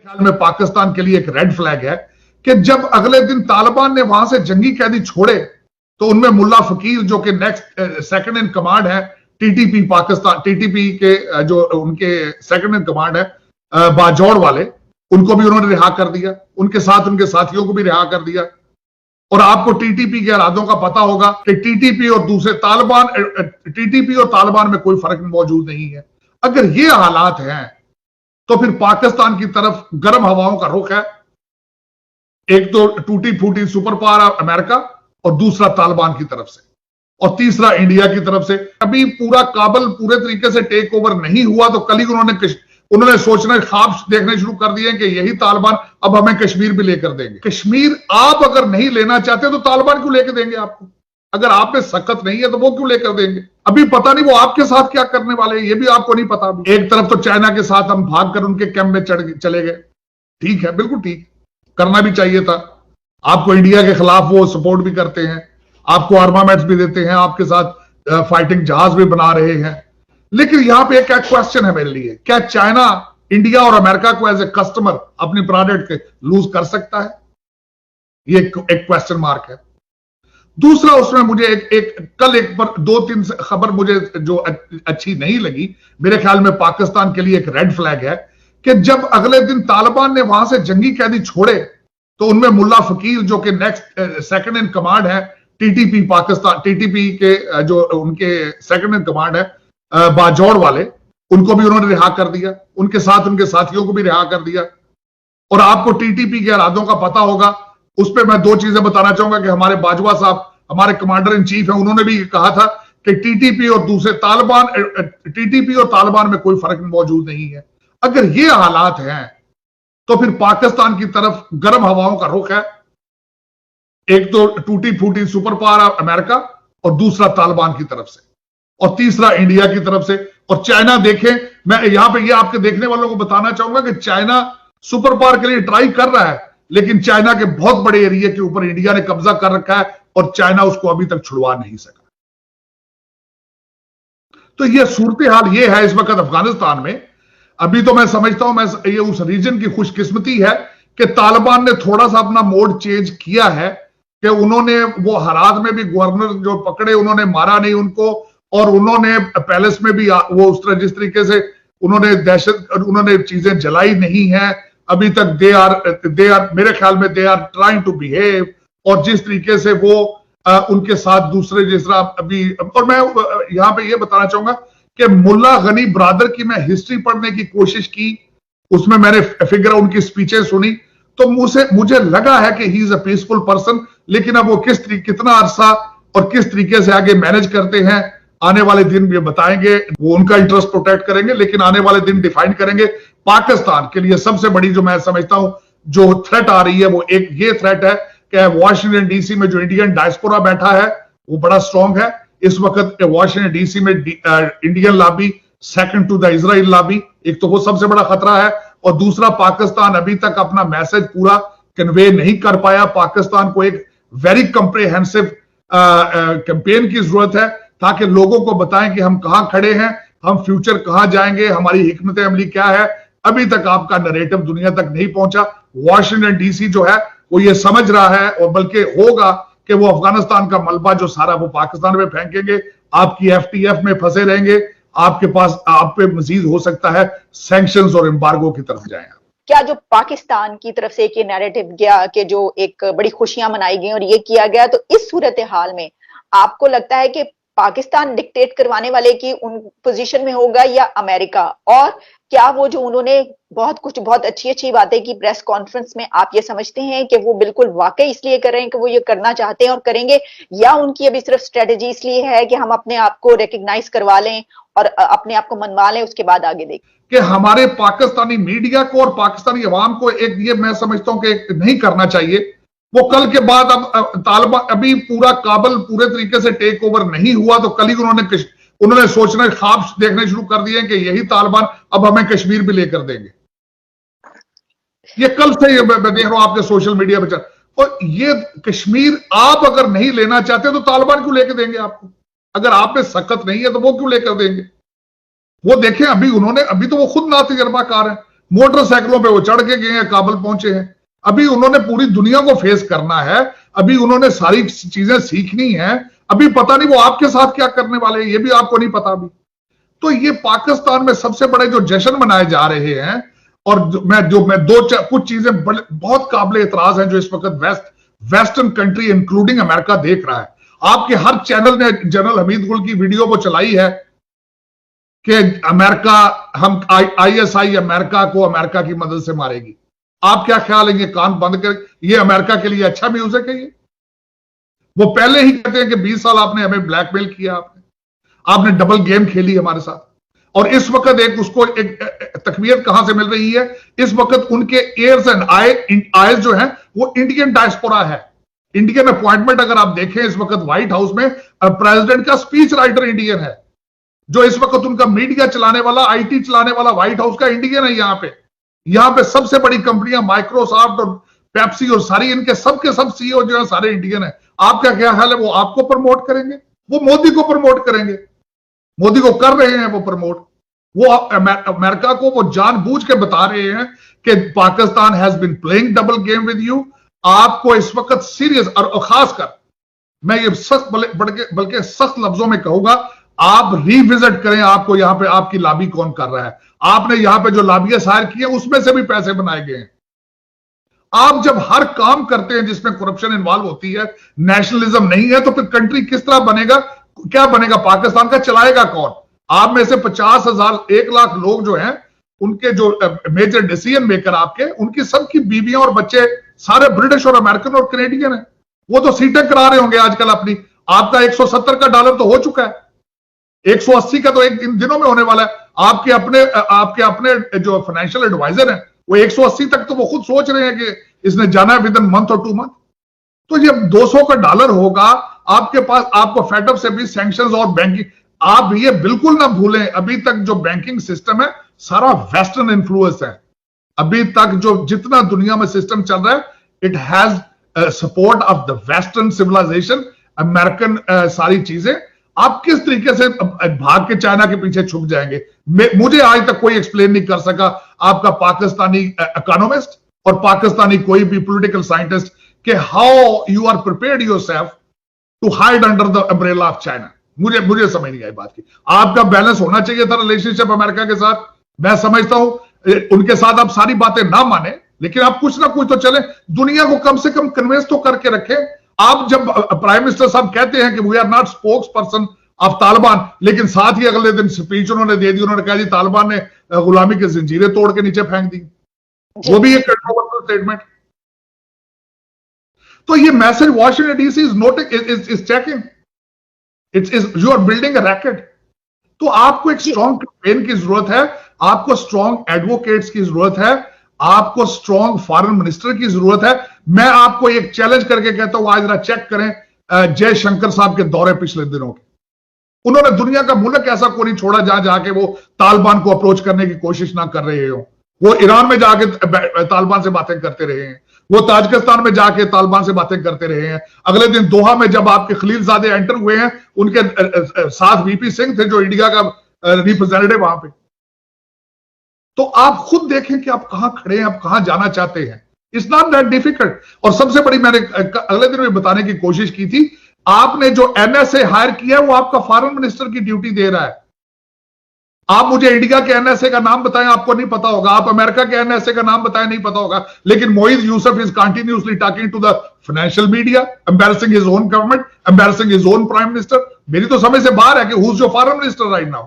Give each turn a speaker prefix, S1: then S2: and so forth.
S1: ख्याल में पाकिस्तान के लिए एक रेड फ्लैग है कि जब अगले दिन तालिबान ने वहां से जंगी कैदी छोड़े तो उनमें मुल्ला फकीर जो कि नेक्स्ट सेकंड इन कमांड है टीटीपी पाकिस्तान, टीटीपी के जो उनके सेकंड इन कमांड है बाजौड़ वाले, उनको भी उन्होंने रिहा कर दिया, उनके साथ उनके साथियों को भी रिहा कर दिया। और आपको टीटीपी के इरादों का पता होगा कि टीटीपी और दूसरे तालिबान, टीटीपी और तालिबान में कोई फर्क मौजूद नहीं है। अगर ये हालात हैं तो फिर पाकिस्तान की तरफ गर्म हवाओं का रुख है। एक तो टूटी फूटी सुपर पावर अमेरिका और दूसरा तालिबान की तरफ से और तीसरा इंडिया की तरफ से। अभी पूरा काबल पूरे तरीके से टेक ओवर नहीं हुआ तो कल ही उन्होंने सोचना, ख्वाब देखने शुरू कर दिए कि यही तालिबान अब हमें कश्मीर भी लेकर देंगे। कश्मीर आप अगर नहीं लेना चाहते तो तालिबान क्यों लेकर देंगे आपको? अगर आप में सख्त नहीं है तो वो क्यों लेकर देंगे? अभी पता नहीं वो आपके साथ क्या करने वाले हैं, ये भी आपको नहीं पता। एक तरफ तो चाइना के साथ हम भागकर उनके कैंप में चले गए, ठीक है, बिल्कुल ठीक, करना भी चाहिए था। आपको इंडिया के खिलाफ वो सपोर्ट भी करते हैं, आपको आर्मामेंट्स भी देते हैं, आपके साथ फाइटिंग जहाज भी बना रहे हैं। लेकिन यहां पे एक क्वेश्चन है मेरे लिए, क्या चाइना इंडिया और अमेरिका को एज ए कस्टमर अपनी प्रोडक्ट के लूज कर सकता है? ये एक क्वेश्चन मार्क है। दूसरा, उसमें मुझे कल एक पर 2-3 खबर मुझे जो अच्छी नहीं लगी, मेरे ख्याल में पाकिस्तान के लिए एक रेड फ्लैग है कि जब अगले दिन तालिबान ने वहां से जंगी कैदी छोड़े तो उनमें मुल्ला फकीर जो कि नेक्स्ट सेकंड इन कमांड है टीटीपी पाकिस्तान, टीटीपी के जो उनके सेकंड इन कमांड है बाजौड़ वाले, उनको भी उन्होंने रिहा कर दिया, उनके साथ उनके साथियों को भी रिहा कर दिया। और आपको टीटीपी के इरादों का पता होगा। उस पर मैं 2 चीजें बताना चाहूंगा कि हमारे बाजवा साहब, हमारे कमांडर इन चीफ हैं, उन्होंने भी कहा था कि टीटीपी और दूसरे तालिबान, टीटीपी और तालिबान में कोई फर्क मौजूद नहीं है। अगर ये हालात हैं तो फिर पाकिस्तान की तरफ गर्म हवाओं का रुख है। एक तो टूटी फूटी सुपर पावर अमेरिका और दूसरा तालिबान की तरफ से और तीसरा इंडिया की तरफ से। और चाइना देखें, मैं यहां पे ये आपके देखने वालों को बताना चाहूंगा कि चाइना सुपर पावर के लिए ट्राई कर रहा है, लेकिन चाइना के बहुत बड़े एरिया के ऊपर इंडिया ने कब्जा कर रखा है और चाइना उसको अभी तक छुड़वा नहीं सका। तो ये सूरत हाल ये है इस वक्त अफगानिस्तान में। अभी तो मैं समझता हूं, मैं ये उस रीजन की खुशकिस्मती है कि तालिबान ने थोड़ा सा अपना मोड चेंज किया है कि उन्होंने वो हालात में भी गवर्नर जो पकड़े उन्होंने मारा नहीं उनको, और उन्होंने पैलेस में भी वो उस तरह जिस तरीके से उन्होंने चीजें जलाई नहीं है अभी तक। दे आर मेरे ख्याल में they are trying to behave, और जिस तरीके से वो उनके साथ दूसरे जिस तरह अभी। और मैं यहां पे ये बताना चाहूंगा कि मुल्ला गनी ब्रादर की मैं हिस्ट्री पढ़ने की कोशिश की, उसमें मैंने फिगर उनकी स्पीचें सुनी तो मुझे लगा है कि he is a peaceful person. लेकिन अब वो कितना अरसा और किस तरीके से आगे मैनेज करते हैं, आने वाले दिन भी बताएंगे। वो उनका इंटरेस्ट प्रोटेक्ट करेंगे, लेकिन आने वाले दिन डिफाइन करेंगे। पाकिस्तान के लिए सबसे बड़ी जो मैं समझता हूं जो थ्रेट आ रही है वो एक ये थ्रेट है कि वॉशिंगटन डीसी में जो इंडियन डायस्पोरा बैठा है वो बड़ा स्ट्रांग है इस वक्त। वॉशिंगटन डीसी में Indian lobby second to the Israel lobby, एक तो वो सबसे बड़ा खतरा है, और दूसरा पाकिस्तान अभी तक अपना मैसेज पूरा कन्वे नहीं कर पाया। पाकिस्तान को एक वेरी कंप्रिहेंसिव कैंपेन की जरूरत है ताकि लोगों को बताएं कि हम कहां खड़े हैं, हम फ्यूचर कहां जाएंगे, हमारी हिकमत अमली क्या है। अभी तक आपका नरेटिव दुनिया तक नहीं पहुंचा। वॉशिंगटन डीसी जो है वो ये समझ रहा है, और बल्कि होगा कि वो अफगानिस्तान का मलबा जो सारा वो पाकिस्तान में फेंकेंगे, आपकी FTF में फंसे रहेंगे, आपके पास आप पे मजीद हो सकता है सैंक्शंस और एम्बार्गो की तरफ जाएं।
S2: क्या जो पाकिस्तान की तरफ से एक नैरेटिव गया कि जो एक बड़ी खुशियां मनाई गई और ये किया गया, तो इस सूरत हाल में आपको लगता है कि पाकिस्तान डिक्टेट करवाने वाले की उन पोजीशन में होगा या अमेरिका? और क्या वो जो उन्होंने बहुत अच्छी बातें की प्रेस कॉन्फ्रेंस में, आप ये समझते हैं कि वो बिल्कुल वाकई इसलिए कर रहे हैं कि वो ये करना चाहते हैं और करेंगे, या उनकी अभी सिर्फ स्ट्रेटेजी इसलिए है कि हम अपने आप को रिकग्नाइज करवा लें और अपने आप को मनवा लें, उसके बाद आगे देखें?
S1: कि हमारे पाकिस्तानी मीडिया को और पाकिस्तानी अवाम को एक ये मैं समझता हूं कि नहीं करना चाहिए। वो कल के बाद अब तालिबान अभी पूरा काबल पूरे तरीके से टेक ओवर नहीं हुआ तो कल ही उन्होंने सोचना, ख्वाब देखने शुरू कर दिए कि यही तालिबान अब हमें कश्मीर भी लेकर देंगे। ये कल से मैं देख रहा हूं आपके सोशल मीडिया पे। और ये कश्मीर आप अगर नहीं लेना चाहते तो तालिबान क्यों लेकर देंगे आपको? अगर आप में सख्त नहीं है तो वो क्यों लेकर देंगे? वो देखें, अभी तो वो खुद ना तजर्बाकार है। मोटरसाइकिलों पे वो चढ़ के गए हैं, काबुल पहुंचे हैं। अभी उन्होंने पूरी दुनिया को फेस करना है, अभी उन्होंने सारी चीजें सीखनी है, अभी पता नहीं वो आपके साथ क्या करने वाले हैं, ये भी आपको नहीं पता अभी। तो ये पाकिस्तान में सबसे बड़े जो जश्न मनाए जा रहे हैं, और मैं कुछ चीजें बहुत काबिल एतराज हैं जो इस वक्त वेस्टर्न कंट्री इंक्लूडिंग अमेरिका देख रहा है। आपके हर चैनल ने जनरल हमीद गुल की वीडियो को चलाई है कि अमेरिका, हम आईएसआई अमेरिका को अमेरिका की मदद से मारेगी। आप क्या ख्याल है, ये कान बंद कर, ये अमेरिका के लिए अच्छा म्यूजिक है? ये वो पहले ही कहते हैं कि 20 साल आपने हमें ब्लैकमेल किया, आपने डबल गेम खेली हमारे साथ, और इस वक्त उसको एक तकबीयत कहां से मिल रही है? इस वक्त उनके एयर्स एंड आईज जो है वो इंडियन डायस्पोरा है। इंडियन अपॉइंटमेंट अगर आप देखें इस वक्त व्हाइट हाउस में, प्रेसिडेंट का स्पीच राइटर इंडियन है, जो इस वक्त उनका मीडिया चलाने वाला, आईटी चलाने वाला व्हाइट हाउस का इंडियन है। यहां पे सबसे बड़ी कंपनियां माइक्रोसॉफ्ट और पेप्सी और सारी इनके सबके सब सीईओ जो है सारे इंडियन है। आपका क्या ख्याल है, वो आपको प्रमोट करेंगे? वो मोदी को प्रमोट करेंगे? मोदी को कर रहे हैं वो प्रमोट। वो अमेरिका को वो जानबूझ के बता रहे हैं कि Pakistan has been playing double game with you. आपको इस वक्त सीरियस, और खासकर मैं ये सख्त बल्कि सख्त लफ्जों में कहूंगा, आप रिविजिट करें आपको यहां पे आपकी लॉबी कौन कर रहा है। आपने यहां पे जो लॉबियस्ट हायर किए उसमें से भी पैसे बनाए गए हैं। आप जब हर काम करते हैं जिसमें करप्शन इन्वॉल्व होती है, नेशनलिज्म नहीं है, तो फिर कंट्री किस तरह बनेगा? क्या बनेगा? पाकिस्तान का चलाएगा कौन? आप में से 50,000 1 लाख लोग जो हैं, उनके जो मेजर डिसीजन मेकर आपके, उनकी सबकी बीवियां और बच्चे सारे ब्रिटिश और अमेरिकन और कैनेडियन है। वो तो सीटें करा रहे होंगे आजकल अपनी। आपका 170 का डॉलर तो हो चुका है, 180 का तो एक इन दिनों में होने वाला है। आपके अपने जो फाइनेंशियल एडवाइजर हैं, वो 180 तक तो वो खुद सोच रहे हैं कि इसने जाना है विद इन मंथ और 2 मंथ। तो ये 200 का डॉलर होगा आपके पास। आपको फेडअप से भी सैंक्शंस और बैंकिंग, आप ये बिल्कुल ना भूलें, अभी तक जो बैंकिंग सिस्टम है सारा वेस्टर्न इन्फ्लुएंस है। अभी तक जो जितना दुनिया में सिस्टम चल रहा है, it has support of the western civilisation, American सारी चीजें। आप किस तरीके से भाग के चाइना के पीछे छुप जाएंगे? मुझे आज तक कोई एक्सप्लेन नहीं कर सका आपका पाकिस्तानी इकोनॉमिस्ट और पाकिस्तानी कोई भी पॉलिटिकल साइंटिस्ट कि how you are prepared yourself to hide under the umbrella of China. मुझे समझ नहीं आई बात की। आपका बैलेंस होना चाहिए था रिलेशनशिप अमेरिका के साथ। मैं समझता हूं उनके साथ आप सारी बातें ना माने, लेकिन आप कुछ ना कुछ तो चले, दुनिया को कम से कम कन्विंस तो करके रखें। आप जब प्राइम मिनिस्टर साहब कहते हैं कि we are not spokes person of Taliban, लेकिन साथ ही अगले दिन स्पीच उन्होंने दे दी, उन्होंने कहा जी तालिबान ने गुलामी की जंजीरें तोड़ के नीचे फेंक दी। वो भी एक कंट्रोवर्शियल स्टेटमेंट। तो ये message Washington DC is noting, is checking, you are building a racket. तो आपको एक स्ट्रॉन्ग कैंपेन की जरूरत है, आपको स्ट्रॉन्ग एडवोकेट्स की जरूरत है, आपको स्ट्रॉन्ग फॉरेन मिनिस्टर की जरूरत है। मैं आपको एक चैलेंज करके कहता हूं, आज जरा चेक करें जयशंकर साहब के दौरे पिछले दिनों के। उन्होंने दुनिया का मुल्क ऐसा कोई नहीं छोड़ा जहां जाके वो तालिबान को अप्रोच करने की कोशिश ना कर रहे हो। वो ईरान में जाके तालिबान से बातें करते रहे हैं, वो ताजिकिस्तान में जाके तालिबान से बातें करते रहे हैं। अगले दिन दोहा में जब आपके खलीलजादे एंटर हुए हैं, उनके साथ वीपी सिंह थे जो इंडिया का रिप्रेजेंटेटिव वहां पे। तो आप खुद देखें कि आप कहां खड़े हैं, आप कहां जाना चाहते हैं। It's not that difficult. और सबसे बड़ी, मैंने अगले दिन में बताने की कोशिश की थी, आपने जो एनएसए हायर किया है वो आपका फॉरेन मिनिस्टर की ड्यूटी दे रहा है। आप मुझे इंडिया के एनएसए का नाम बताएं, आपको नहीं पता होगा। आप अमेरिका के एनएसए का नाम बताएं, नहीं पता होगा। लेकिन Moeed Yusuf is continuously talking to the financial media, embarrassing his own government, embarrassing his own prime minister. मेरी तो समझ से बाहर है कि who is your foreign minister right now.